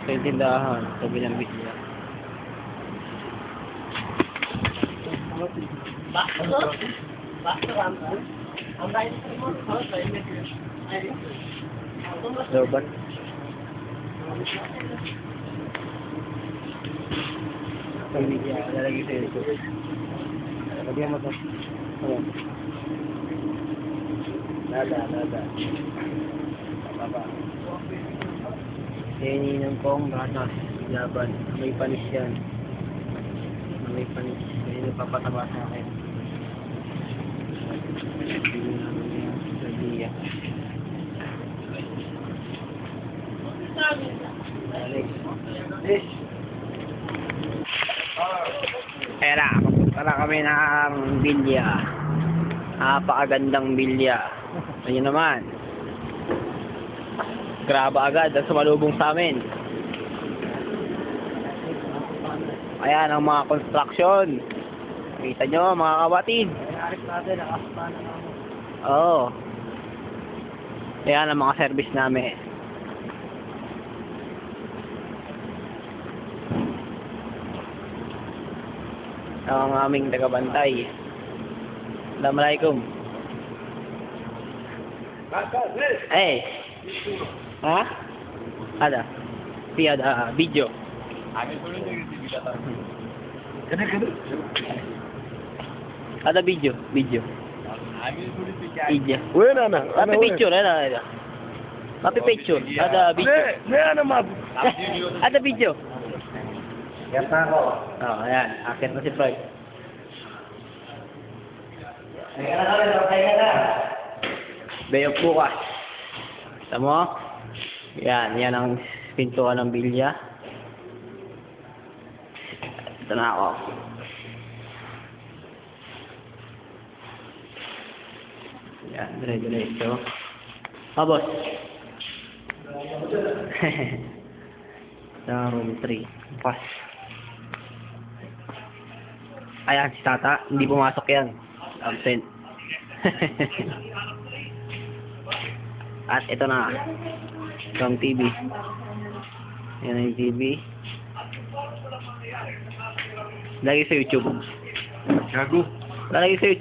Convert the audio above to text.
Sa tindahan, sa bilang bisya. Lobat. Pamilya, lalagay sa ito. Lagyan mo ito. Ayan. Nada. Baba. Ininom ko ang gatas. Laban. May panis yan. May panis. May nagpapataba sa akin. Hindi namin yan. Sabiya. Ayan na, papunta na kami ng bilya. Napakagandang bilya. Ayun naman. Graba agad ang sumalubong sa amin. Ayan ang mga construction. Kita nyo mga kabatid. Oo. Ayan ang mga service namin. Ang aming tagabantay. Assalamualaikum. Eh. Ha? Ada. Ada video. Ada video. Video. Wena na. Tapi picture ada. Tapi picture ada video. Ne map. Ada video. Kaya ko. Oh, ayan. Akit na si Floyd. Bay of bukas. Kita mo? Yan ang pintuan ng bilya. Ito na ako. Yan, dire-diretso. Ah, boss. Sa room 3. Pas. Ayan, si Tata. Hindi pumasok yan. Absent. At ito na. Itong TV. Yan ang TV. Lagi sa YouTube. Gago. Lagi sa YouTube.